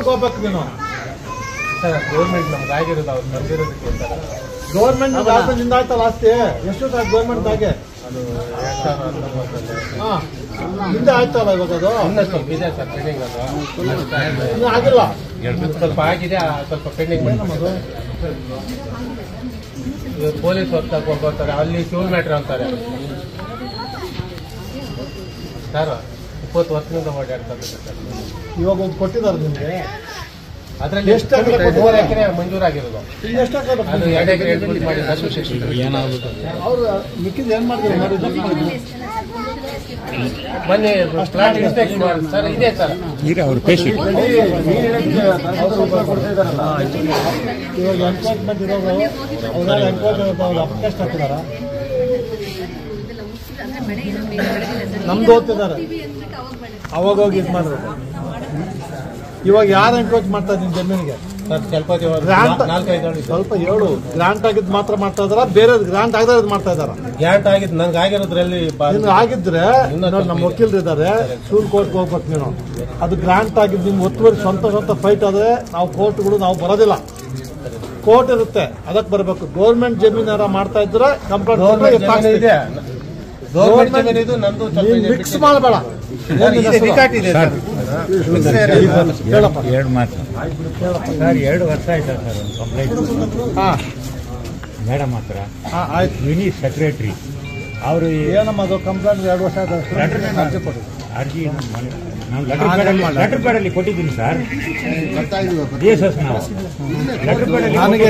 ಹೋಗ್ಬೇಕು ನೀನು. ಗೌರ್ಮೆಂಟ್ ನಮ್ಗೆ ಆಗಿರೋದು ಅವ್ರು ನಂಬಿರೋದಕ್ಕೆ ಗೌರ್ಮೆಂಟ್ ನಿಂದ ಆಯ್ತಲ್ಲ ಆಸ್ತಿ ಎಷ್ಟು ಗೌರ್ಮೆಂಟ್ ಆಗಿ ಅದು 2019 ಹಿಂದೆ ಆಯ್ತಲ್ಲ ಇವಾಗ ಅದು ಇನ್ನೂ ಸ್ವಲ್ಪ ಇದೆ ಸರ್ ಪೆಂಡಿಂಗ್. ಅದು ಇನ್ನೂ ಆಗಿಲ್ಲ, ಸ್ವಲ್ಪ ಆಗಿದೆ, ಸ್ವಲ್ಪ ಪೆಂಡಿಂಗ್. ಇವಾಗ ಪೊಲೀಸ್ ಹೊತ್ತು ತಗೊಂಡು ಬರ್ತಾರೆ, ಅಲ್ಲಿ ಫ್ಯೂಲ್ ಮ್ಯಾಟ್ರ್ ಅಂತಾರೆ ಸರ್. 20 ವರ್ಷದಿಂದ ಓಡಾಡ್ತಾರೆ ಸರ್. ಇವಾಗ ಒಂದು ಕೊಟ್ಟಿದ್ದಾರೆ ನಿಮಗೆ. ಅದರಲ್ಲಿ ಎಷ್ಟು 3 ಎಕರೆ ಮಂಜೂರಾಗಿರೋದು, ಎಷ್ಟು ಅದು 2 ಎಕರೆ ಮಾಡಿ ಅಸೋಸಿಯೇಷನ್ ಅವ್ರು ಮಿಕ್ಕಿದ ಏನ್ ಮಾಡಿದ್ರು ಬನ್ನಿ ಪ್ಲಾಟ್ ಇನ್ಸ್ಪೆಕ್ಷನ್ ಮಾಡಿ ಸರ್. ಇದೆ ಸರ್ ಈಗ ಅವ್ರ ಪೇಷಂಟ್ ಇವಾಗ ಎನ್ಕ್ವೈರ್ಮೆಂಟ್ ಇರೋದು ಅವ್ರ ಎನ್ಕ್ವೈರ್ಮೆಂಟ್ ಅವ್ರು ಅಪ್ಲಿಕೇಶನ್ ಹಾಕಿದಾರ, ನಮ್ದು ಓದ್ತಿದ್ದಾರೆ, ಅವಾಗ ಹೋಗಿ ಇದು ಮಾಡಿದ್ರು. ಇವಾಗ ಯಾರು ಎನ್ಕ್ವೈರಿ ಮಾಡ್ತಾ ಇದ್ದೀನಿ ಜಮೀನಿಗೆ? ಸ್ವಲ್ಪ ಸ್ವಲ್ಪ ಹೇಳು. ಗ್ರಾಂಟ್ ಆಗಿದ್ ಮಾತ್ರ ಮಾಡ್ತಾ ಇದಾರ, ಬೇರೆ ಗ್ರಾಂಟ್ ಆಗದ ಮಾಡ್ತಾ ಇದಾರ? ಗ್ರಾಂಟ್ ಆಗಿದ್ದು ನಂಗೆ ಆಗಿರೋದ್ರಲ್ಲಿ ನಿಮ್ಗೆ ಆಗಿದ್ರೆ ನಮ್ಮ ವಕೀಲರು ಇದ್ದಾರೆ, ಸೂಲ್ ಕೋರ್ಟ್ಗೆ ಹೋಗ್ಬೇಕು ನೀನು. ಅದು ಗ್ರಾಂಟ್ ಆಗಿದ್ದು ನಿಮ್ಗೆ ಒತ್ತುವರಿ ಸ್ವಂತ ಫೈಟ್ ಆದ್ರೆ ನಾವು ಕೋರ್ಟ್ಗಳು ನಾವು ಬರೋದಿಲ್ಲ, ಕೋರ್ಟ್ ಇರುತ್ತೆ, ಅದಕ್ಕೆ ಬರಬೇಕು. ಗೌರ್ಮೆಂಟ್ ಜಮೀನಾರ ಮಾಡ್ತಾ ಇದ್ರೆ ಕಂಪ್ಲೇಂಟ್ ಮಿಕ್ಸ್ ಮಾಡಬೇಡ. ಹೇಳಪ್ಪ 2 ಮಾತು ಸರ್. 2 ವರ್ಷ ಆಯ್ತಾ ಸರ್ ಒಂದು ಕಂಪ್ಲೇಂಟ್ ಮೇಡಮ್ ಹತ್ರ. ಆಯ್ತು, ಮಿನಿ ಸೆಕ್ರೆಟ್ರಿ ಅವರು ಏನಮ್ಮ ಅದು ಕಂಪ್ಲೇಂಟ್ 2 ವರ್ಷ ಆಯ್ತು ಅರ್ಜಿ ನಾವು ಲೆಟರ್ ಪ್ಯಾಡಲ್ಲಿ ಕೊಟ್ಟಿದ್ದೀನಿ ಸರ್. DSS ನಾವು ಲೆಟರ್ ಪ್ಯಾಡಲ್ಲಿ ನನಗೆ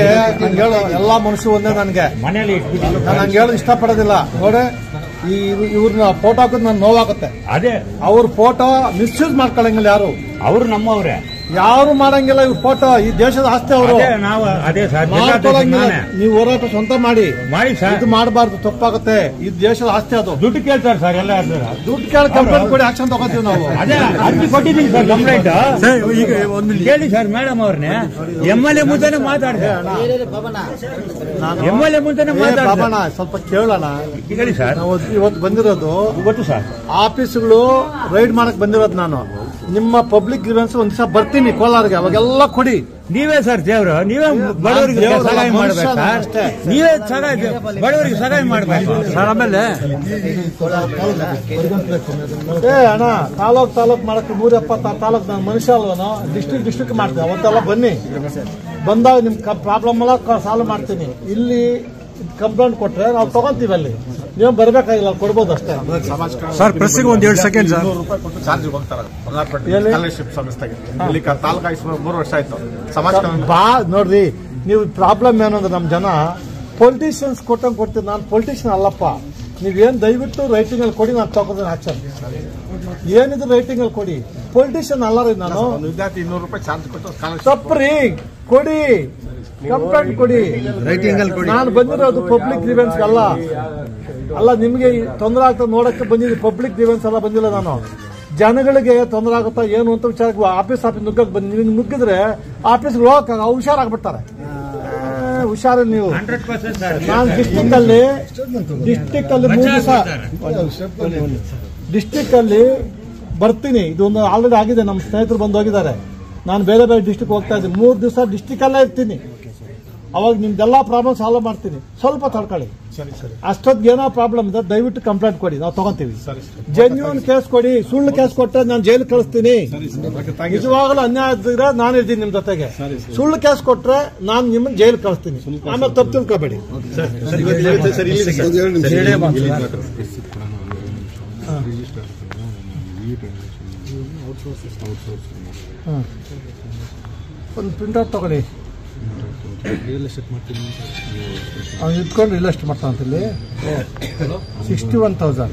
ಹೇಳೋ ಎಲ್ಲ ಮನುಷ್ಯ ಒಂದೇ. ನನಗೆ ಮನೆಯಲ್ಲಿ ಇಟ್ಬಿಟ್ಟು ನಾನು ಹಂಗೆ ಹೇಳೋದು ಇಷ್ಟಪಡೋದಿಲ್ಲ ನೋಡಿ. ಇವ್ರನ್ನ ಫೋಟೋ ಹಾಕೋದು ನನ್ ನೋವಾಗುತ್ತೆ. ಅದೇ ಅವ್ರ ಫೋಟೋ ಮಿಸ್ಯೂಸ್ ಮಾಡ್ಕೊಳಂಗಿಲ್ಲ ಯಾರು, ಅವರು ನಮ್ಮವ್ರೆ, ಯಾರು ಮಾಡಂಗಿಲ್ಲ. ಇವ್ರ ಫೋಟೋ ಈ ದೇಶದ ಆಸ್ತಿ ಅವರು, ನಾವು ಅದೇ ಸರ್ ನೀವು ಹೋರಾಟ ಸ್ವಂತ ಮಾಡಿ ಸರ್. ಇದು ಮಾಡಬಾರ್ದು, ತಪ್ಪಾಗುತ್ತೆ. ಈ ದೇಶದ ಆಸ್ತಿ ಅದು. ದುಡ್ಡು ಕೇಳ್ತಾರೆ ಸರ್ ಎಲ್ಲ. ದುಡ್ಡು ಕೇಳಿ ಕಂಪ್ಲೇಂಟ್ ಕೊಡಿ, ಆಕ್ಷನ್ ತಗೋತೀವಿ ನಾವು. ಅದೇ ಅರ್ಜಿ ಕೊಟ್ಟಿದ್ದೀನಿ ಸರ್ ಕಂಪ್ಲೇಂಟ್. ಈಗ ಕೇಳಿ ಸರ್ ಮೇಡಮ್ ಅವ್ರನ್ನೇ MLA ಮುಂದೆನೆ ಮಾತಾಡಿದೆ. MLA ಮುಂದೆನೆ ಮಾತಾಡೋಣ. ಸ್ವಲ್ಪ ಕೇಳೋಣ ಹೇಳಿ ಸರ್. ನಾವು ಇವತ್ತು ಬಂದಿರೋದು ಗೊತ್ತು ಸರ್, ಆಫೀಸ್ಗಳು ರೈಡ್ ಮಾಡಕ್ ಬಂದಿರೋದು. ನಾನು ನಿಮ್ಮ ಪಬ್ಲಿಕ್ ಗ್ರೀವೆನ್ಸ್ ಒಂದ್ ದಿವಸ ಬರ್ತೀನಿ ಕೋಲಾರ್ಗೆ, ಅವಾಗೆಲ್ಲ ಕೊಡಿ. ನೀವೇ ಸರ್ ದೇವ್ರು, ನೀವೇ ಬಡವರಿಗೆ ಸಹಾಯ ಮಾಡ್ಬೇಕು ಸರ್. ನೀವೇ ಬಡವರಿಗೆ ಸಹಾಯ ಮಾಡ್ಬೇಕು ಸರ್. ಆಮೇಲೆ ಅಣ್ಣ ತಾಲೂಕ್ ಮಾಡಕ್ಕೆ 176 ತಾಲೂಕ್ ನಾನು ಮನುಷ್ಯ ಅಲ್ವನು, ಡಿಸ್ಟ್ರಿಕ್ಟ್ ಮಾಡ್ತೀನಿ. ಅವತ್ತೆಲ್ಲ ಬನ್ನಿ, ಬಂದಾಗ ನಿಮ್ ಪ್ರಾಬ್ಲಮ್ ಎಲ್ಲ ಸಾಲ್ವ್ ಮಾಡ್ತೀನಿ. ಇಲ್ಲಿ ಕಂಪ್ಲೇಂಟ್ ಕೊಟ್ರೆ ನಾವು ತಗೊಂತೀವಿ, ಅಲ್ಲಿ ನೀವು ಬರ್ಬೇಕಾಗಿಲ್ಲ, ಕೊಡ್ಬೋದು ಅಷ್ಟೇ ಸರ್. ಪ್ರೆಸ್ಸಿಗೆ ಒಂದು 2 ಸೆಕೆಂಡ್ ಸರ್. ಚಾರ್ಜ್ ಹೋಗ್ತಾರೆ ಸಂಸ್ಥೆಗೆ. ತಾಲೂಕು 3 ವರ್ಷ ಆಯ್ತು. ಬಾ ನೋಡ್ರಿ, ನೀವು ಪ್ರಾಬ್ಲಮ್ ಏನು ಅಂದ್ರೆ ನಮ್ಮ ಜನ ಪೊಲಿಟಿಷಿಯನ್ಸ್ ಕೊಡ್ತೀವಿ. ನಾನು ಪೊಲಿಟಿಷಿಯನ್ ಅಲ್ಲಪ್ಪ. ನೀವೇನ್ ದಯವಿಟ್ಟು ರೈಟಿಂಗ್ ಅಲ್ಲಿ ಕೊಡಿ, ನಾನು ತಗೋತೀನಿ ಆಕ್ಷನ್. ಏನಿದ್ರು ರೈಟಿಂಗ್ ಅಲ್ಲಿ ಕೊಡಿ. ಪೊಲಿಟಿಷಿಯನ್ ಅಲ್ಲ ರೀ ನಾನು. ವಿದ್ಯಾರ್ಥಿ 200 ರೂಪಾಯಿ ಚಾರ್ಜ್ ಕೊಟ್ಟು ತಪ್ಪ್ರಿ, ಕೊಡಿ, ಕಂಪ್ಲೇಂಟ್ ಕೊಡಿ, ರೈಟಿಂಗ್ ಅಲ್ಲಿ ಕೊಡಿ. ನಾನು ಬಂದಿರೋದು ಪಬ್ಲಿಕ್ ಗ್ರೀವೆನ್ಸ್ ಅಲ್ಲ, ನಿಮ್ಗೆ ತೊಂದರೆ ಆಗ್ತದೆ ನೋಡಕ್ಕೆ ಬಂದಿದ್ದೀನಿ. ಪಬ್ಲಿಕ್ ಗ್ರೀವೆನ್ಸ್ ಎಲ್ಲ ಬಂದಿಲ್ಲ ನಾನು. ಜನಗಳಿಗೆ ತೊಂದರೆ ಆಗುತ್ತಾ ಏನು ಅಂತ ವಿಚಾರಕ್ಕೆ ಆಫೀಸ್ ನುಗ್ಗಕ್ಕೆ ಬಂದು ನೀವು ನುಗ್ಗಿದ್ರೆ ಆಫೀಸ್ಗೆ ಹೋಗಕ್ಕೆ ಹುಷಾರಾಗ್ಬಿಡ್ತಾರೆ. ಹುಷಾರಿಲ್ಲ ನೀವು. ನಾನು ಡಿಸ್ಟಿಕ್ ಅಲ್ಲಿ 3 ದಿವಸ ಡಿಸ್ಟಿಕ್ ಅಲ್ಲಿ ಬರ್ತೀನಿ. ಇದೊಂದು ಆಲ್ರೆಡಿ ಆಗಿದೆ, ನಮ್ಮ ಸ್ನೇಹಿತರು ಬಂದು ಹೋಗಿದ್ದಾರೆ. ನಾನು ಬೇರೆ ಡಿಸ್ಟಿಕ್ ಹೋಗ್ತಾ ಇದ್ದೀನಿ. 3 ದಿವಸ ಡಿಸ್ಟಿಕ್ ಅಲ್ಲೇ ಇರ್ತೀನಿ. ಅವಾಗ ನಿಮ್ದೆಲ್ಲ ಪ್ರಾಬ್ಲಮ್ ಸಾಲ್ವ್ ಮಾಡ್ತೀನಿ. ಸ್ವಲ್ಪ ತಡ್ಕೊಳ್ಳಿ. ಅಷ್ಟೊತ್ತಿಗೆ ಏನೋ ಪ್ರಾಬ್ಲಮ್ ಇದೆ, ದಯವಿಟ್ಟು ಕಂಪ್ಲೇಂಟ್ ಕೊಡಿ, ನಾವು ತಗೊಂತೀವಿ. ಜೆನ್ಯೂನ್ ಕೇಸ್ ಕೊಡಿ. ಸುಳ್ಳು ಕೇಸ್ ಕೊಟ್ಟರೆ ನಾನು ಜೈಲು ಕಳಿಸ್ತೀನಿ. ನಿಜವಾಗಲೂ ಅನ್ಯಾಯ ಇದ್ರೆ ನಾನು ಇರ್ತೀನಿ ನಿಮ್ ಜೊತೆಗೆ. ಸುಳ್ಳು ಕೇಸ್ ಕೊಟ್ರೆ ನಾನು ನಿಮ್ಮನ್ನ ಜೈಲು ಕಳಿಸ್ತೀನಿ. ಆಮೇಲೆ ತಪ್ಪು ತಿಳ್ಕೊಬೇಡಿ. ಒಂದು ಪ್ರಿಂಟ್ಔಟ್ ತಗೊಳ್ಳಿ. ಅವ್ನು ಇಟ್ಕೊಂಡು ರಿಯಲ್ ಎಸ್ಟೇಟ್ ಮಾಡ್ತಾನಂತಲ್ಲಿ 61,000.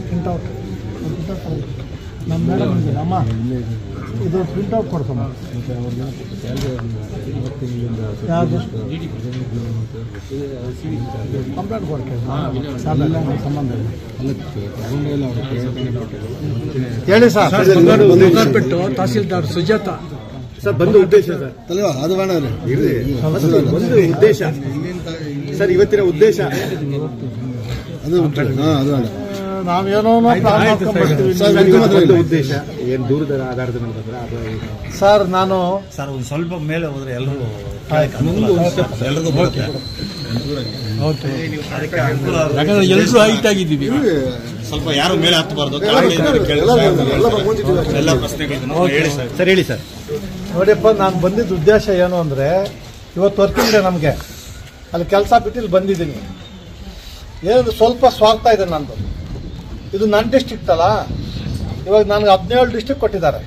ಪ್ರಿಂಟ್ಔಟ್ ನಮ್ಮ ಮೇಡಮ್ ಅಮ್ಮ ಇದು ಪ್ರಿಂಟ್ಔಟ್ ಕೊಡ್ಸಮ್ಮ. ಯಾವುದು ಕಂಪ್ಲೇಂಟ್ ಕೊಡ್ತೇವೆ ಸಂಬಂಧ ಹೇಳಿ ಸರ್. ಬಿಟ್ಟು ತಹಸೀಲ್ದಾರ್ ಸುಜಾತ ಸರ್ ಬಂದು ಉದ್ದೇಶ ಸರ್ ಅದು ಬೇಡ ಒಂದು ಉದ್ದೇಶ ಸರ್, ಇವತ್ತಿನ ಉದ್ದೇಶ ಅದು ಬೇಡ. ನಾವೇನೋ ಉದ್ದೇಶ ಏನು ದೂರದ ಆಧಾರದ ಮೇಲೆ ಬಂದ್ರೆ ಅದು ಸರ್ ನಾನು ಸರ್ ಒಂದು ಸ್ವಲ್ಪ ಮೇಲೆ ಹೋದ್ರೆ ಎಲ್ಲರೂ ಎಲ್ರಿಗೂ ಯಾಕಂದ್ರೆ ಎಲ್ಲರೂ ಹೈಟ್ ಆಗಿದ್ದೀವಿ, ಸ್ವಲ್ಪ ಯಾರು ಮೇಲೆ ಹತ್ತಬಾರ್ದು. ಎಲ್ಲ ಪ್ರಶ್ನೆಗಳು ಹೇಳಿ ಸರ್. ಹೇಳಿ ಸರ್. ನೋಡಿಯಪ್ಪ, ನಾನು ಬಂದಿದ್ದ ಉದ್ದೇಶ ಏನು ಅಂದರೆ, ಇವತ್ತು ವರ್ಕಿಂಗ್ ಡೇ ನಮಗೆ, ಅಲ್ಲಿ ಕೆಲಸ ಬಿಟ್ಟು ಇಲ್ಲಿ ಬಂದಿದ್ದೀನಿ. ಏನು ಸ್ವಲ್ಪ ಸ್ವಾರ್ಥ ಇದೆ ನಂದು. ಇದು ನನ್ನ ಡಿಸ್ಟ್ರಿಕ್ಟ್ ಅಲ್ಲ, ಇವಾಗ ನನಗೆ 17 ಡಿಸ್ಟ್ರಿಕ್ಟ್ ಕೊಟ್ಟಿದ್ದಾರೆ.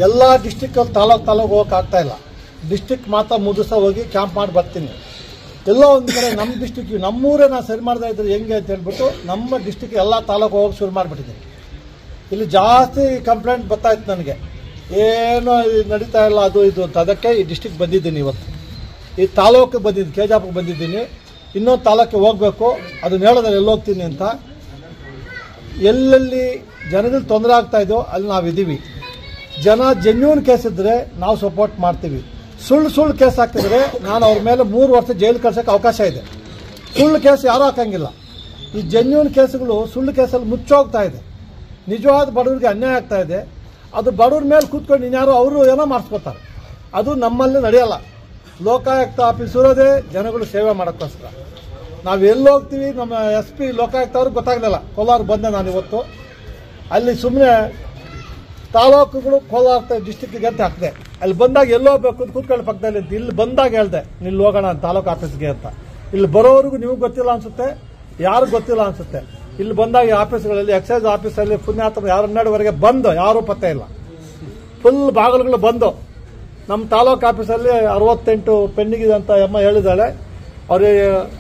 ಎಲ್ಲ ಡಿಸ್ಟ್ರಿಕ್ಟಲ್ಲಿ ತಾಲೂಕು ಹೋಗಕ್ಕೆ ಆಗ್ತಾ ಇಲ್ಲ. ಡಿಸ್ಟ್ರಿಕ್ಟ್ ಮಾತ್ರ ಮುಗಿಸ ಹೋಗಿ ಕ್ಯಾಂಪ್ ಮಾಡಿ ಬರ್ತೀನಿ. ಎಲ್ಲೋ ಒಂದು ಕಡೆ ನಮ್ಮ ಡಿಸ್ಟ್ರಿಕ್ಟ್, ನಮ್ಮೂರೇ ನಾನು ಸರಿ ಮಾಡ್ತಾ ಇದ್ರೆ ಹೆಂಗೆ ಅಂತ ಹೇಳ್ಬಿಟ್ಟು ನಮ್ಮ ಡಿಸ್ಟ್ರಿಕ್ಟ್ ಎಲ್ಲ ತಾಲೂಕು ಹೋಗಿ ಶುರು ಮಾಡಿಬಿಟ್ಟಿದ್ದೀನಿ. ಇಲ್ಲಿ ಜಾಸ್ತಿ ಕಂಪ್ಲೇಂಟ್ ಬರ್ತಾಯಿತ್ತು ನನಗೆ, ಏನೋ ನಡೀತಾ ಇಲ್ಲ ಅದು ಇದು ಅಂತ. ಅದಕ್ಕೆ ಈ ಡಿಸ್ಟ್ರಿಕ್ಟ್ ಬಂದಿದ್ದೀನಿ. ಇವತ್ತು ಈ ತಾಲೂಕಿಗೆ ಬಂದಿದ್ದೀನಿ, ಕೆಜಾಪುಗೆ ಬಂದಿದ್ದೀನಿ. ಇನ್ನೊಂದು ತಾಲೂಕಿಗೆ ಹೋಗಬೇಕು, ಅದನ್ನ ಹೇಳೋದ್ರೆ ಎಲ್ಲಿ ಹೋಗ್ತೀನಿ ಅಂತ. ಎಲ್ಲೆಲ್ಲಿ ಜನಗಳಿಗೆ ತೊಂದರೆ ಆಗ್ತಾ ಇದೆಯೋ ಅಲ್ಲಿ ನಾವಿದ್ದೀವಿ. ಜನ ಜೆನ್ಯೂನ್ ಕೇಸ್ ಇದ್ದರೆ ನಾವು ಸಪೋರ್ಟ್ ಮಾಡ್ತೀವಿ. ಸುಳ್ಳು ಕೇಸ್ ಹಾಕಿದ್ರೆ ನಾನು ಅವ್ರ ಮೇಲೆ 3 ವರ್ಷ ಜೈಲು ಕಳ್ಸೋಕ್ಕೆ ಅವಕಾಶ ಇದೆ. ಸುಳ್ಳು ಕೇಸ್ ಯಾರೂ ಹಾಕಂಗಿಲ್ಲ. ಈ ಜೆನ್ಯೂನ್ ಕೇಸ್ಗಳು ಸುಳ್ಳು ಕೇಸಲ್ಲಿ ಮುಚ್ಚೋಗ್ತಾ ಇದೆ. ನಿಜವಾದ ಬಡವರಿಗೆ ಅನ್ಯಾಯ ಆಗ್ತಾ ಇದೆ. ಅದು ಬಡವ್ರ ಮೇಲೆ ಕೂತ್ಕೊಂಡು ಇನ್ಯಾರೋ ಅವರು ಏನೋ ಮಾಡಿಸ್ಕೊತಾರೆ. ಅದು ನಮ್ಮಲ್ಲಿ ನಡೆಯಲ್ಲ. ಲೋಕಾಯುಕ್ತ ಆಫೀಸ್ ಇರೋದೇ ಜನಗಳು ಸೇವೆ ಮಾಡೋಕ್ಕೋಸ್ಕರ. ನಾವು ಎಲ್ಲಿ ಹೋಗ್ತೀವಿ, ನಮ್ಮ SP ಲೋಕಾಯುಕ್ತ ಅವ್ರಿಗೆ ಗೊತ್ತಾಗಲಿಲ್ಲ. ಕೋಲಾರ ಬಂದೆ ನಾನು ಇವತ್ತು. ಅಲ್ಲಿ ಸುಮ್ಮನೆ ತಾಲೂಕುಗಳು ಕೋಲಾರ ಡಿಸ್ಟಿಕ್ಗೆ ಅಂತ ಹಾಕಿದೆ. ಅಲ್ಲಿ ಬಂದಾಗ ಎಲ್ಲೋ ಹೋಗ್ಬೇಕು ಅಂತ ಕೂತ್ಕೊಳ್ಳೋ ಪಕ್ಕದಲ್ಲಿ ಅಂತ. ಇಲ್ಲಿ ಬಂದಾಗ ಹೇಳ್ದೆ, ಇಲ್ಲಿ ಹೋಗೋಣ ತಾಲೂಕು ಆಫೀಸ್ಗೆ ಅಂತ. ಇಲ್ಲಿ ಬರೋವರೆಗೂ ನಿಮಗೆ ಗೊತ್ತಿಲ್ಲ ಅನ್ಸುತ್ತೆ, ಯಾರಿಗೂ ಗೊತ್ತಿಲ್ಲ ಅನ್ಸುತ್ತೆ. ಇಲ್ಲಿ ಬಂದಾಗ ಈ ಆಫೀಸ್ಗಳಲ್ಲಿ, ಎಕ್ಸೈಸ್ ಆಫೀಸಲ್ಲಿ ಪುಣ್ಯಾತ್ಮ 12ವರೆಗೆ ಬಂದು ಯಾರೂ ಪತ್ತೆ ಇಲ್ಲ. ಫುಲ್ ಬಾಗಿಲುಗಳು ಬಂದು. ನಮ್ಮ ತಾಲೂಕು ಆಫೀಸಲ್ಲಿ 68 ಪೆಂಡಿಂಗ್ ಇದೆ ಅಂತ ಅಮ್ಮ ಹೇಳಿದಾಳೆ.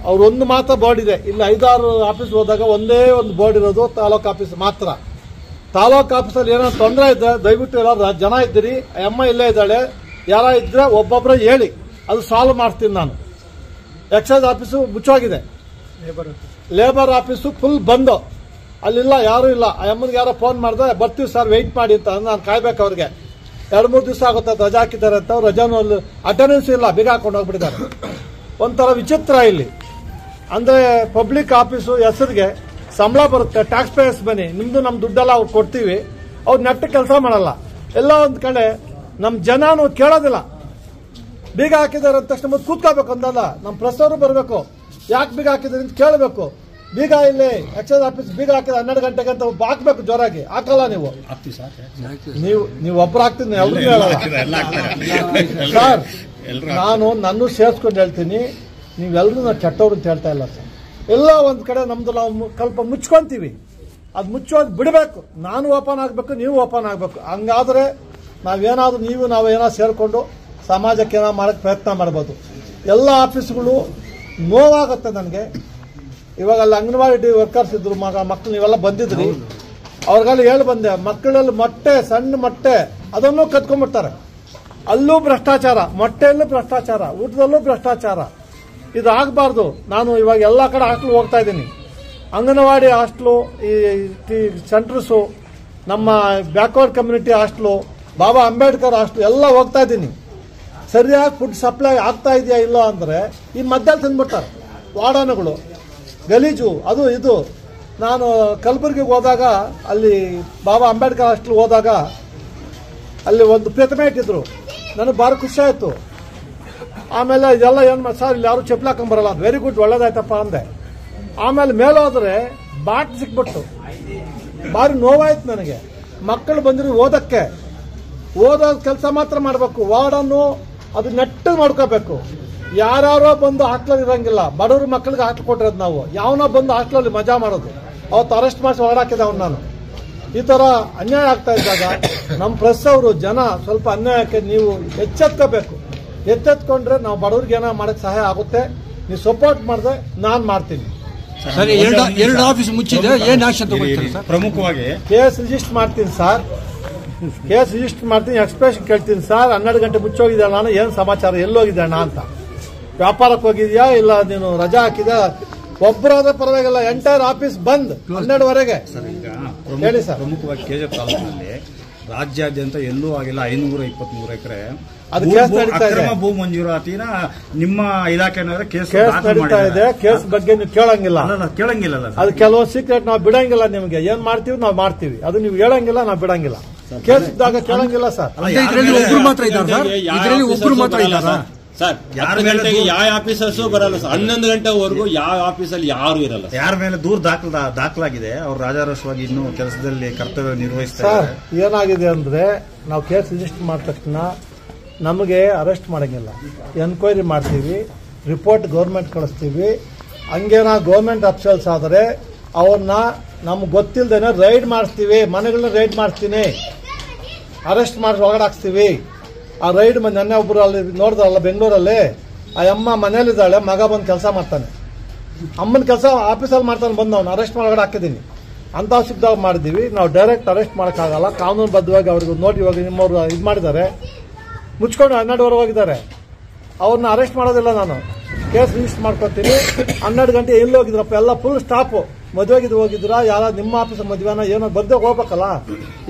ಅವ್ರೊಂದು ಮಾತ್ರ ಬೋರ್ಡ್ ಇದೆ. ಇಲ್ಲಿ 5-6 ಆಫೀಸ್ ಹೋದಾಗ ಒಂದೇ ಒಂದು ಬೋರ್ಡ್ ಇರೋದು ತಾಲೂಕು ಆಫೀಸ್ ಮಾತ್ರ. ತಾಲೂಕು ಆಫೀಸಲ್ಲಿ ಏನೋ ತೊಂದರೆ ಇದ್ದರೆ ದಯವಿಟ್ಟು ಎಲ್ಲರೂ ಜನ ಇದ್ದೀರಿ, ಅಮ್ಮ ಇಲ್ಲೇ ಇದ್ದಾಳೆ, ಯಾರ ಇದ್ರೆ ಒಬ್ಬೊಬ್ಬರ ಹೇಳಿ, ಅದು ಸಾಲ್ವ್ ಮಾಡ್ತೀನಿ ನಾನು. ಎಕ್ಸೈಸ್ ಆಫೀಸು ಮುಚ್ಚೋಗಿದೆ, ಲೇಬರ್ ಆಫೀಸು ಫುಲ್ ಬಂದು, ಅಲ್ಲಿಲ್ಲ, ಯಾರೂ ಇಲ್ಲ. ಆ ಅಮ್ಮನಿಗೆ ಯಾರೋ ಫೋನ್ ಮಾಡಿದ್ರೆ ಬರ್ತೀವಿ ಸರ್ ವೆಯ್ಟ್ ಮಾಡಿ ಅಂತ. ನಾನು ಕಾಯ್ಬೇಕು ಅವ್ರಿಗೆ. 2-3 ದಿವಸ ಆಗುತ್ತೆ ರಜಾ ಹಾಕಿದ್ದಾರೆ ಅಂತ. ಅವ್ರು ರಜಾನು ಅಟೆಂಡೆನ್ಸ್ ಇಲ್ಲ, ಬೀಗ ಹಾಕೊಂಡು ಹೋಗ್ಬಿಟ್ಟಿದ್ದಾರೆ. ಒಂಥರ ವಿಚಿತ್ರ ಇಲ್ಲಿ. ಅಂದರೆ ಪಬ್ಲಿಕ್ ಆಫೀಸು ಹೆಸರಿಗೆ ಸಂಬಳ ಬರುತ್ತೆ, ಟ್ಯಾಕ್ಸ್ ಪೇಯರ್ಸ್ ಬನ್ನಿ, ನಿಮ್ದು ನಮ್ಮ ದುಡ್ಡೆಲ್ಲ ಅವ್ರು ಕೊಡ್ತೀವಿ. ಅವ್ರು ನೆಟ್ಟ ಕೆಲಸ ಮಾಡಲ್ಲ. ಎಲ್ಲ ಒಂದು ಕಡೆ ನಮ್ಮ ಜನನು ಕೇಳೋದಿಲ್ಲ. ಬೀಗ ಹಾಕಿದ್ದಾರೆ ಅಂದ ತಕ್ಷಣ ಮತ್ತೆ ಕೂತ್ಕೋಬೇಕು ಅಂತಲ್ಲ, ನಮ್ಮ ಪ್ರೆಸ್ ಅವರು ಬರಬೇಕು, ಯಾಕೆ ಬೀಗ ಹಾಕಿದ್ರಿ ಅಂತ ಕೇಳಬೇಕು. ಬೀಗ ಇಲ್ಲಿ ಎಕ್ಸೈಸ್ ಆಫೀಸ್ ಬೀಗ ಹಾಕಿದ್ರೆ 12 ಗಂಟೆಗೆ ಅಂತ ಹಾಕ್ಬೇಕು ಜೋರಾಗಿ. ಹಾಕಲ್ಲ ನೀವು ಒಬ್ರು ಹಾಕ್ತೀನಿ, ಎಲ್ರಿಗೂ ಹೇಳಲ್ಲ ಸರ್. ನಾನು ನನ್ನ ಸೇರಿಸ್ಕೊಂಡು ಹೇಳ್ತೀನಿ, ನೀವೆಲ್ಲರೂ ನಾವು ಕೆಟ್ಟವ್ರು ಅಂತ ಹೇಳ್ತಾ ಇಲ್ಲ ಸರ್. ಎಲ್ಲ ಒಂದು ಕಡೆ ನಮ್ದು ನಾವು ಸ್ವಲ್ಪ ಮುಚ್ಕೊಂತೀವಿ. ಅದು ಮುಚ್ಚೋದು ಬಿಡಬೇಕು. ನಾನು ಓಪನ್ ಆಗಬೇಕು, ನೀವು ಓಪನ್ ಆಗಬೇಕು. ಹಂಗಾದ್ರೆ ನಾವೇನಾದ್ರೂ ನಾವೇನಾದ್ರು ಸೇರಿಕೊಂಡು ಸಮಾಜಕ್ಕೆ ಏನೋ ಮಾಡೋಕ್ಕೆ ಪ್ರಯತ್ನ ಮಾಡ್ಬೋದು. ಎಲ್ಲ ಆಫೀಸ್ಗಳು ನೋವಾಗುತ್ತೆ ನನಗೆ. ಇವಾಗ ಅಲ್ಲಿ ಅಂಗನವಾಡಿ ವರ್ಕರ್ಸ್ ಇದ್ರು, ಮಕ್ಕಳು ನೀವೆಲ್ಲ ಬಂದಿದ್ರಿ, ಅವ್ರಿಗೆಲ್ಲ ಹೇಳಿ ಬಂದೆ, ಮಕ್ಕಳಲ್ಲಿ ಮೊಟ್ಟೆ, ಸಣ್ಣ ಮೊಟ್ಟೆ ಅದನ್ನು ಕತ್ಕೊಂಡ್ಬಿಡ್ತಾರೆ. ಅಲ್ಲೂ ಭ್ರಷ್ಟಾಚಾರ, ಮೊಟ್ಟೆಯಲ್ಲೂ ಭ್ರಷ್ಟಾಚಾರ, ಊಟದಲ್ಲೂ ಭ್ರಷ್ಟಾಚಾರ. ಇದು ಆಗಬಾರ್ದು. ನಾನು ಇವಾಗ ಎಲ್ಲ ಕಡೆ ಹಾಸ್ಟೆಲ್ ಹೋಗ್ತಾ ಇದ್ದೀನಿ. ಅಂಗನವಾಡಿ ಹಾಸ್ಟೆಲು, ಈ ಸೆಂಟರ್ಸು, ನಮ್ಮ ಬ್ಯಾಕ್ವರ್ಡ್ ಕಮ್ಯುನಿಟಿ ಹಾಸ್ಟೆಲು, ಬಾಬಾ ಅಂಬೇಡ್ಕರ್ ಹಾಸ್ಟೆಲ್ ಎಲ್ಲ ಹೋಗ್ತಾ ಇದ್ದೀನಿ. ಸರಿಯಾಗಿ ಫುಡ್ ಸಪ್ಲೈ ಆಗ್ತಾ ಇದೆಯಾ ಇಲ್ಲ ಅಂದರೆ ಈ ಮಧ್ಯದಲ್ಲಿ ತಿಂದ್ಬಿಡ್ತಾರೆ ವಾರ್ಡನ್ಗಳು. ಗಲೀಜು ಅದು ಇದು. ನಾನು ಕಲಬುರಗಿಗೆ ಹೋದಾಗ, ಅಲ್ಲಿ ಬಾಬಾ ಅಂಬೇಡ್ಕರ್ ಹಾಸ್ಟೆಲ್ ಹೋದಾಗ ಅಲ್ಲಿ ಒಂದು ಪ್ರತಿಮೆ ಇಟ್ಟಿದ್ರು. ನನಗೆ ಭಾರಿ ಖುಷಿ ಆಯಿತು. ಆಮೇಲೆ ಇದೆಲ್ಲ ಏನು ಮಾಡಿ ಸರ್ ಇಲ್ಲಿ ಯಾರು ಚಪ್ಪಲಿ ಹಾಕೊಂಬರಲ್ಲ ಅಂತ. ವೆರಿ ಗುಡ್, ಒಳ್ಳೇದಾಯ್ತಪ್ಪ ಅಂದೆ. ಆಮೇಲೆ ಮೇಲೋದ್ರೆ ಬಾಟ್ ಸಿಕ್ಬಿಟ್ಟು ಭಾರಿ ನೋವಾಯ್ತು ನನಗೆ. ಮಕ್ಕಳು ಬಂದಿರೋ ಓದೋಕ್ಕೆ, ಓದೋ ಕೆಲಸ ಮಾತ್ರ ಮಾಡಬೇಕು. ವಾರ್ಡನ್ನು ಅದು ನೆಟ್ಟಗೆ ಮಾಡ್ಕೋಬೇಕು. ಯಾರ್ಯಾರೋ ಬಂದು ಹಾಸ್ಟೆಲ್ ಇರಂಗಿಲ್ಲ. ಬಡವ್ರ ಮಕ್ಕಳಿಗೆ ಹಾಸ್ಟೆಲ್ ಕೊಟ್ಟಿರೋದು ನಾವು. ಯಾವನೋ ಬಂದು ಹಾಸ್ಟೆಲಲ್ಲಿ ಮಜಾ ಮಾಡೋದು. ಅವತ್ತು ಅರೆಸ್ಟ್ ಮಾಡಿಸಿ ಹೊರಡಾಕಿದೆ ಅವ್ನು. ನಾನು ಈ ಥರ ಅನ್ಯಾಯ ಆಗ್ತಾ ಇದ್ದಾಗ ನಮ್ಮ ಪ್ರೆಸ್ ಅವರು ಜನ ಸ್ವಲ್ಪ ಅನ್ಯಾಯಕ್ಕೆ ನೀವು ಎಚ್ಚೆತ್ಕೋಬೇಕು. ಎಚ್ಚೆತ್ಕೊಂಡ್ರೆ ನಾವು ಬಡವ್ರಿಗೆ ಏನೋ ಮಾಡೋಕ್ಕೆ ಸಹಾಯ ಆಗುತ್ತೆ. ನೀವು ಸಪೋರ್ಟ್ ಮಾಡಿದ್ರೆ ನಾನು ಮಾಡ್ತೀನಿ. ಸರಿ, 2 ಆಫೀಸ್ ಮುಚ್ಚಿದೆ, ಏನು ಆಕ್ಷನ್ ತಗೊಳ್ತೀರಿ ಸರ್? ಪ್ರಮುಖವಾಗಿ ಕೇಸ್ ರಿಜಿಸ್ಟರ್ ಮಾಡ್ತೀನಿ ಸರ್. ಕೇಸ್ ರಿಜಿಸ್ಟರ್ ಮಾಡ್ತೀನಿ. ಎಕ್ಸ್ಪ್ರೆಷನ್ ಕೇಳ್ತೀನಿ ಸರ್. 12 ಗಂಟೆ ಮುಚ್ಚೋಗಿದ್ದೆ ನಾನು, ಏನು ಸಮಾಚಾರ, ಎಲ್ಲೋಗಿದ್ದಾಣ ಅಂತ. ವ್ಯಾಪಾರಕ್ಕೆ ಹೋಗಿದ್ಯಾ ಇಲ್ಲ ನೀನು ರಜಾ ಹಾಕಿದ? ಒಬ್ಬರಾದ್ರೆ ಪರವಾಗಿಲ್ಲ, ಎಂಟೈರ್ ಆಫೀಸ್ ಬಂದ್ 12ವರೆಗೆ. ಹೇಳಿ ಸರ್. ಪ್ರಮುಖವಾಗಿ ಕೆಜಿಎಫ್ ತಾಲೂಕಿನಲ್ಲಿ ರಾಜ್ಯಾದ್ಯಂತ ಎಲ್ಲೂ ಆಗಿಲ್ಲ 523 ಎಕರೆ ಅದು ಕೇಸ್ ನಡೀತಾ ಇದೆ. ಭೂ ಮಂಜೂರಾತಿನ ನಿಮ್ಮ ಇಲಾಖೆನವರ ಕೇಸ್ ನಡೀತಾ ಇದೆ. ಕೇಸ್ ಬಗ್ಗೆ ನೀವು ಕೇಳಂಗಿಲ್ಲ. ಕೇಳಂಗಿಲ್ಲ. ಅದು ಕೆಲವು ಸೀಕ್ರೆಟ್ ನಾವು ಬಿಡಂಗಿಲ್ಲ. ನಿಮ್ಗೆ ಏನ್ ಮಾಡ್ತೀವಿ ನಾವು ಮಾಡ್ತೀವಿ, ಅದು ನೀವು ಹೇಳಂಗಿಲ್ಲ, ನಾವು ಬಿಡಂಗಿಲ್ಲ. ಕೇಸ್ ಇದ್ದಾಗ ಕೇಳಂಗಿಲ್ಲ ಸರ್. ಇದರಲ್ಲಿ ಒಬ್ರು ಮಾತ್ರ ಇದ್ದಾರೆ ಸರ್. ಇದರಲ್ಲಿ ಒಬ್ರು ಮಾತ್ರ ಇದ್ದಾರೆ ಸರ್. 10 ಗಂಟೆಗೆ ಯಾವ ಆಫೀಸರ್ಸು ಬರಲ್ಲ ಸರ್. 11 ಗಂಟೆವರೆಗೂ ಯಾವ ಆಫೀಸಲ್ಲಿ ಯಾರು ಇರಲ್ಲ. ಯಾರ ಮೇಲೆ ದೂರ ದಾಖಲಾಗಿದೆ ಅವ್ರು ರಾಜಾರೋಷವಾಗಿ ಇನ್ನೂ ಕೆಲಸದಲ್ಲಿ ಕರ್ತವ್ಯ ನಿರ್ವಹಿಸ್ತಾರೆ. ಸರ್ ಏನಾಗಿದೆ ಅಂದ್ರೆ ನಾವು ಕೇಸ್ ರಿಜಿಸ್ಟರ್ ಮಾಡಿದ ತಕ್ಷಣ ನಮಗೆ ಅರೆಸ್ಟ್ ಮಾಡಂಗಿಲ್ಲ. ಎನ್ಕ್ವೈರಿ ಮಾಡ್ತೀವಿ, ರಿಪೋರ್ಟ್ ಗೌರ್ಮೆಂಟ್ ಕಳಿಸ್ತೀವಿ. ಹಂಗೇನ ಗೌರ್ಮೆಂಟ್ ಅಫಿಷಿಯಲ್ಸ್ ಆದರೆ ಅವ್ರನ್ನ ನಮ್ಗೆ ಗೊತ್ತಿಲ್ಲದೇನೆ ರೈಡ್ ಮಾಡಿಸ್ತೀವಿ. ಮನೆಗಳನ್ನ ರೈಡ್ ಮಾಡ್ತೀನಿ, ಅರೆಸ್ಟ್ ಮಾಡಿ ಒಳಗಡೆ ಹಾಕ್ಸ್ತೀವಿ. ಆ ರೈಡ್ ನೆನ್ನೆ ಒಬ್ರು ಅಲ್ಲಿ ನೋಡಿದ್ರಲ್ಲ ಬೆಂಗಳೂರಲ್ಲಿ, ಆ ಅಮ್ಮ ಮನೇಲಿದ್ದಾಳೆ, ಮಗ ಬಂದು ಕೆಲಸ ಮಾಡ್ತಾನೆ, ಅಮ್ಮನ ಕೆಲಸ ಆಫೀಸಲ್ಲಿ ಮಾಡ್ತಾನೆ, ಬಂದು ಅವ್ನು ಅರೆಸ್ಟ್ ಒಳಗಡೆ ಹಾಕಿದ್ದೀನಿ. ಅಂತ ಸಿದ್ಧಾಗ ಮಾಡಿದ್ದೀವಿ. ನಾವು ಡೈರೆಕ್ಟ್ ಅರೆಸ್ಟ್ ಮಾಡೋಕ್ಕಾಗಲ್ಲ. ಕಾನೂನು ಬದ್ಧವಾಗಿ ಅವ್ರಿಗೆ ನೋಡಿ ಇವಾಗ ನಿಮ್ಮವ್ರು ಇದು ಮಾಡಿದ್ದಾರೆ, ಮುಚ್ಕೊಂಡು 12 ಹೋಗಿದ್ದಾರೆ. ಅವ್ರನ್ನ ಅರೆಸ್ಟ್ ಮಾಡೋದಿಲ್ಲ. ನಾನು ಕೇಸ್ ರಿಜಿಸ್ಟರ್ ಮಾಡ್ಕೊತೀನಿ. 12 ಗಂಟೆ ಎಲ್ಲಿ ಹೋಗಿದ್ರಪ್ಪ, ಎಲ್ಲ ಫುಲ್ ಸ್ಟಾಪು. ಮದುವೆಗಿದ್ದು ಹೋಗಿದ್ರಾ, ಯಾರ ನಿಮ್ಮ ಆಫೀಸ್ ಮದುವೆನ ಏನೋ ಬರ್ದೇ ಹೋಗ್ಬೇಕಲ್ಲ,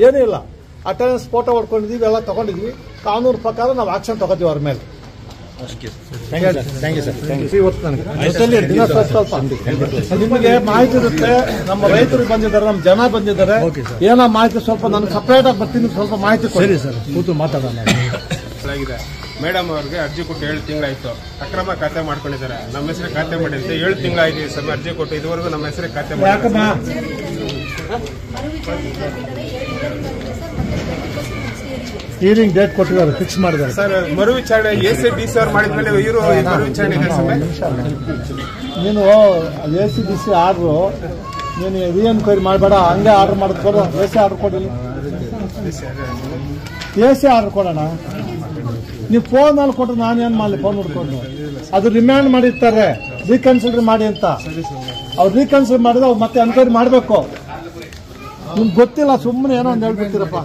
ಏನೂ ಇಲ್ಲ. ಅಟೆಂಡೆನ್ಸ್ ಫೋಟೋ ಹೊಡ್ಕೊಂಡಿದ್ದೀವಿ, ಎಲ್ಲ ತಗೊಂಡಿದ್ವಿ. ಕಾನೂನು ಪ್ರಕಾರ ನಾವು ಆಕ್ಷನ್ ತಗೋತೀವಿ ಅವ್ರ ಮೇಲೆ. ನಿಮಗೆ ಮಾಹಿತಿ ಇರುತ್ತೆ. ನಮ್ಮ ರೈತರು ಬಂದಿದ್ದಾರೆ, ನಮ್ಮ ಜನ ಬಂದಿದ್ದಾರೆ. ಏನೋ ಮಾಹಿತಿ ಸ್ವಲ್ಪ ನಾನು ಸಪರೇಟ್ ಆಗಿ ಬರ್ತೀನಿ, ಸ್ವಲ್ಪ ಮಾಹಿತಿ ಕೊಡಿ ಸರ್. ಕೂತು ಮಾತಾಡೋಣ. ಮೇಡಮ್ ಅವ್ರಿಗೆ ಅರ್ಜಿ ಕೊಟ್ಟು 7 ತಿಂಗಳಾಯ್ತು. ಅಕ್ರಮ ಖಾತೆ ಮಾಡ್ಕೊಂಡಿದ್ದಾರೆ. ನಮ್ಮ ಹೆಸರು ಖಾತೆ ಮಾಡಿದ್ರೆ 7 ತಿಂಗಳಾಯ್ತು ಸರ್. ಅರ್ಜಿ ಕೊಟ್ಟು ಇದುವರೆಗೂ ನಮ್ಮ ಹೆಸರು ಖಾತೆ ಯಾಕಮ್ಮ ಹಿಯರಿಂಗ್ ಡೇಟ್ ಕೊಟ್ಟಿದ್ದಾರೆ, ಫಿಕ್ಸ್ ಮಾಡಿದ್ದಾರೆ ಸರ್. ಮರು ವಿಚಾರಣೆ ACDC ಅವ್ರು ಮಾಡಿದ್ಮೇಲೆ ಇವರು ಮರು ವಿಚಾರಣೆ ಇದೆ ಸರ್. ನೀನು ACDC ಆರ್ಡ್ರು ನೀನು ರೀಎನ್ಕ್ವೈರಿ ಮಾಡಬೇಡ, ಹಂಗೆ ಆರ್ಡರ್ ಮಾಡಿದ್ಕೊಡು. AC ಆರ್ಡರ್ ಕೊಡಿಲ್ಲ, AC ಆರ್ಡರ್ ಕೊಡೋಣ. ನೀವು ಫೋನಲ್ಲಿ ಕೊಟ್ಟರೆ ನಾನೇನು ಮಾಡಲಿ? ಫೋನ್ ನೋಡ್ಕೊಂಡು ಅದು ರಿಮ್ಯಾಂಡ್ ಮಾಡಿರ್ತಾರೆ, ರೀಕನ್ಸಿಡರ್ ಮಾಡಿ ಅಂತ. ಅವ್ರು ರೀಕನ್ಸಿಡರ್ ಮಾಡಿದ್ರೆ ಅವ್ರು ಮತ್ತೆ ಎನ್ಕ್ವೈರಿ ಮಾಡಬೇಕು. ನಿಮ್ಗೆ ಗೊತ್ತಿಲ್ಲ, ಸುಮ್ಮನೆ ಏನೋ ಒಂದು ಹೇಳ್ಬಿಡ್ತೀರಪ್ಪ.